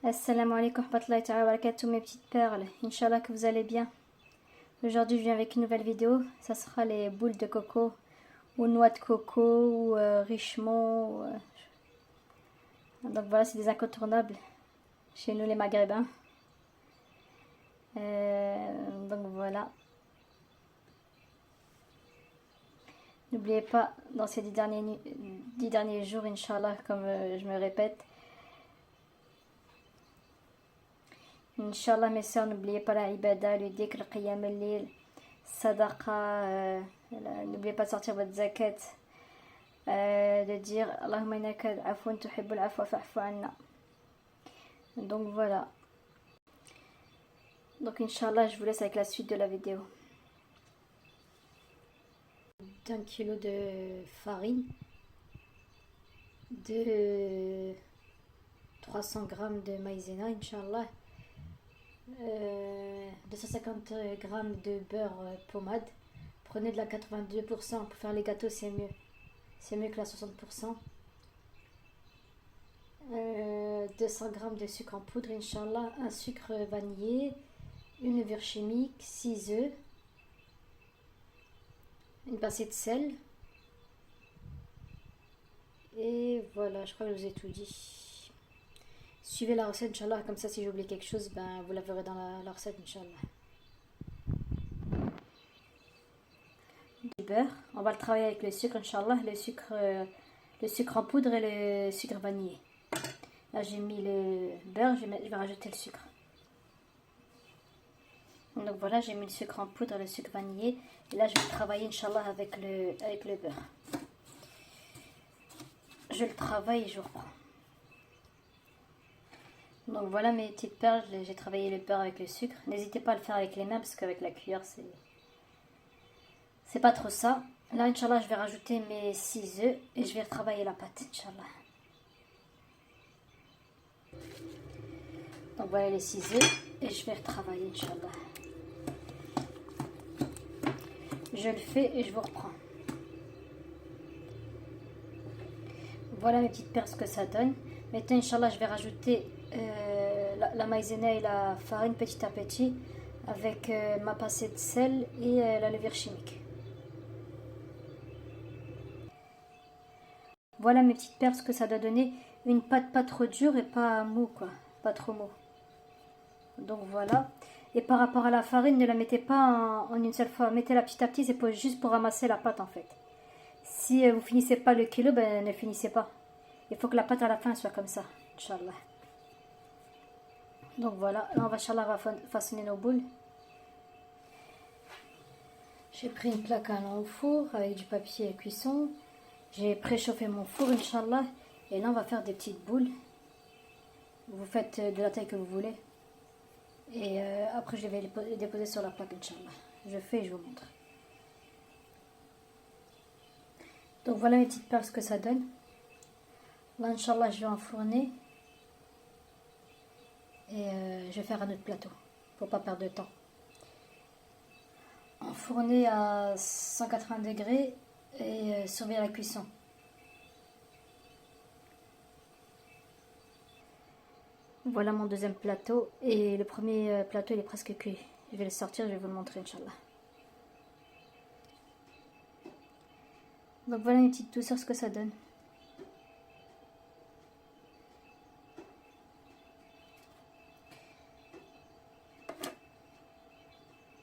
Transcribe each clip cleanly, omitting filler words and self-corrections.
Assalamu alaikum wa rahmatullahi wa barakatuh mes petites perles. Inch'Allah que vous allez bien. Aujourd'hui je viens avec une nouvelle vidéo. Ça sera les boules de coco ou noix de coco ou richemont. Donc voilà, c'est des incontournables chez nous les maghrébins. Donc voilà. N'oubliez pas, dans ces 10 derniers jours, Inch'Allah, comme je me répète, Inch'Allah mes soeurs, n'oubliez pas la ibada, le dhikr, le qiyam al-lil, sadaqa, n'oubliez pas de sortir votre zakat, de dire Allahumma innaka afwan tuhibbul afwa fa'fu anna. Donc voilà. Donc Inch'Allah, je vous laisse avec la suite de la vidéo. D'un kilo de farine, de 300 g de maïzena, Inch'Allah, 250 g de beurre pommade. Prenez de la 82%, pour faire les gâteaux c'est mieux. C'est mieux que la 60%. 200 g de sucre en poudre, Inch'Allah, un sucre vanillé, une levure chimique, 6 œufs, une pincée de sel. Et voilà, je crois que je vous ai tout dit. Suivez la recette, Inch'Allah, comme ça si j'oublie quelque chose, ben, vous la verrez dans la recette, Inch'Allah. Du beurre, on va le travailler avec le sucre, Inch'Allah, le sucre en poudre et le sucre vanillé. Là j'ai mis le beurre, je vais rajouter le sucre. Donc voilà, j'ai mis le sucre en poudre et le sucre vanillé. Et là je vais travailler, Inch'Allah, avec le beurre. Je le travaille et je reprends. Donc voilà mes petites perles, j'ai travaillé le beurre avec le sucre. N'hésitez pas à le faire avec les mains parce qu'avec la cuillère c'est pas trop ça. Là Inch'Allah je vais rajouter mes 6 œufs et je vais retravailler la pâte, Inch'Allah. Donc voilà les 6 œufs et je vais retravailler, Inch'Allah. Je le fais et je vous reprends. Voilà mes petites perles ce que ça donne. Maintenant Inch'Allah je vais rajouter la maïzena et la farine petit à petit avec ma pincée de sel et la levure chimique. Voilà mes petites perles ce que ça doit donner. Une pâte pas trop dure et pas mou quoi, pas trop mou. Donc voilà. Et par rapport à la farine, ne la mettez pas en une seule fois, mettez-la petit à petit, c'est juste pour ramasser la pâte en fait. Si vous finissez pas le kilo, ben ne finissez pas. Il faut que la pâte à la fin soit comme ça, Inch'Allah. Donc voilà, là on va, Inch'Allah, façonner nos boules. J'ai pris une plaque à l'eau au four avec du papier à cuisson. J'ai préchauffé mon four, Inch'Allah. Et là on va faire des petites boules. Vous faites de la taille que vous voulez. Et après je vais les déposer sur la plaque, Inch'Allah. Je fais et je vous montre. Donc voilà mes petites perles ce que ça donne. Là, Inch'Allah, je vais enfourner. Et je vais faire un autre plateau. Pour pas perdre de temps. Enfourner à 180 degrés et surveiller la cuisson. Voilà mon deuxième plateau. Et le premier plateau, il est presque cuit. Je vais le sortir, je vais vous le montrer, Inch'Allah. Donc voilà une petite douceur ce que ça donne.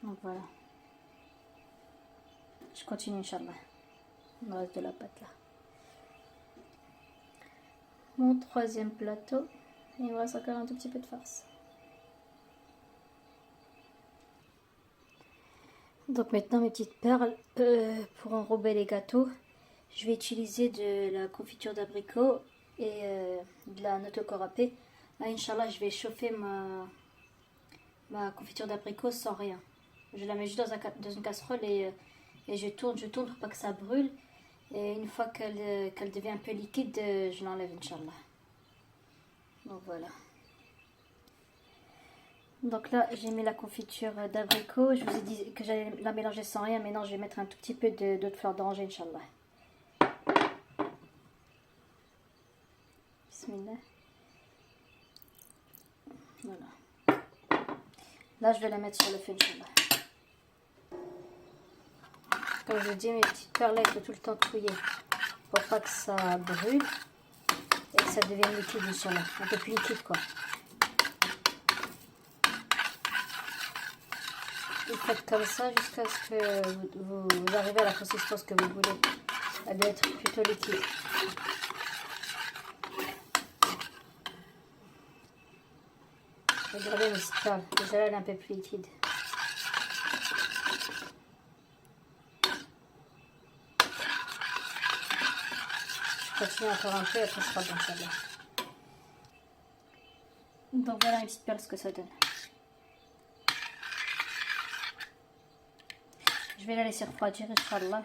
Donc voilà. Je continue, Inch'Allah. Le reste de la pâte là. Mon troisième plateau. Il me reste encore un tout petit peu de farce. Donc maintenant mes petites perles, pour enrober les gâteaux, je vais utiliser de la confiture d'abricot et de la noix de coco râpée. Là, Inch'Allah, je vais chauffer ma confiture d'abricot sans rien. Je la mets juste dans une casserole et je tourne pour pas que ça brûle. Et une fois qu'elle devient un peu liquide, je l'enlève, Inch'Allah. Donc voilà. Donc là, j'ai mis la confiture d'abricot. Je vous ai dit que j'allais la mélanger sans rien, mais non, je vais mettre un tout petit peu d'eau de fleur d'oranger, Inch'Allah. Bismillah. Voilà. Là, je vais la mettre sur le feu, Inch'Allah. Comme je dis, mes petites perles, il faut tout le temps touiller pour pas que ça brûle et que ça devienne liquide, Inch'Allah. Un peu plus liquide, quoi. Vous faites comme ça jusqu'à ce que vous arrivez à la consistance que vous voulez. Elle doit être plutôt liquide. Regardez mes petites perles. Déjà là, elle est un peu plus liquide. Je continue encore un peu et après ce sera bon, celle-là. Donc voilà une petite perle, ce que ça donne. Je vais la laisser refroidir, Inch'Allah.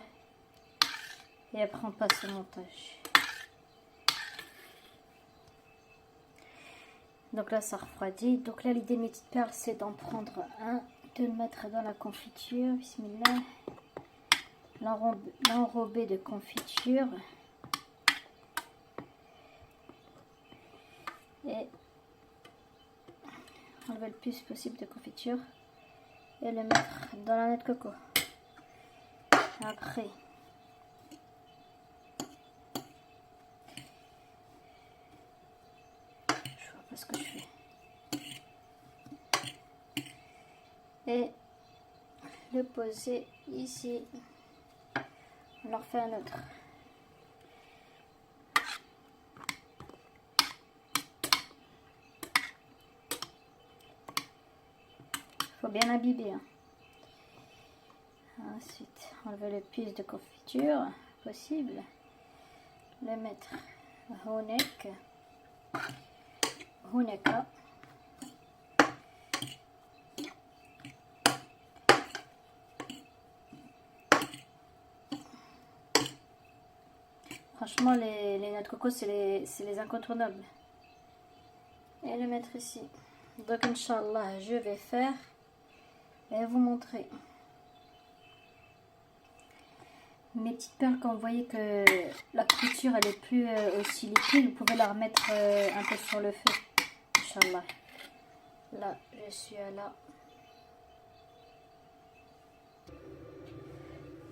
Et après on passe au montage. Donc là ça refroidit. Donc là l'idée de mes petites perles c'est d'en prendre un, de le mettre dans la confiture. Bismillah. L'enrober de confiture. Et enlever le plus possible de confiture. Et le mettre dans la noix de coco. Après. Je vois pas ce que je fais. Et le poser ici. On en refait un autre. Faut bien imbiber. Hein. Ensuite, enlever le plus de confiture possible. Le mettre huneka. Franchement, les noix de coco, c'est les incontournables. Et le mettre ici. Donc, Inch'Allah, je vais faire et vous montrer. Mes petites perles, quand vous voyez que la couture elle est plus aussi liquide, vous pouvez la remettre un peu sur le feu. Inch'Allah. Là, je suis à là.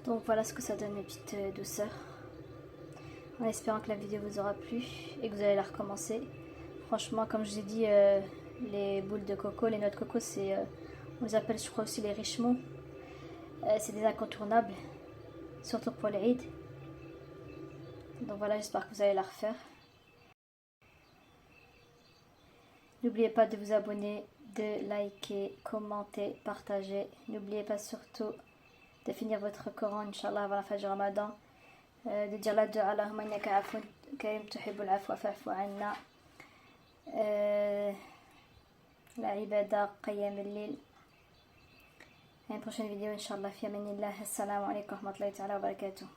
Donc voilà ce que ça donne mes petites douceurs. En espérant que la vidéo vous aura plu et que vous allez la recommencer. Franchement, comme je vous ai dit, les boules de coco, les noix de coco, c'est, on les appelle je crois aussi les richemont. C'est des incontournables. Surtout pour l'Eid. Donc voilà, j'espère que vous allez la refaire. N'oubliez pas de vous abonner, de liker, commenter, partager. N'oubliez pas surtout de finir votre Coran, Inch'Allah, avant la fin du Ramadan. De dire la dua, Allahumma innaka afoun karim tuhibbul afwa fa'fu anna. La ibada qiyam al-lil. À une prochaine vidéo, Inch'Allah, fi amanillah. Assalamu alaikum wa rahmatullahi wa barakatuh.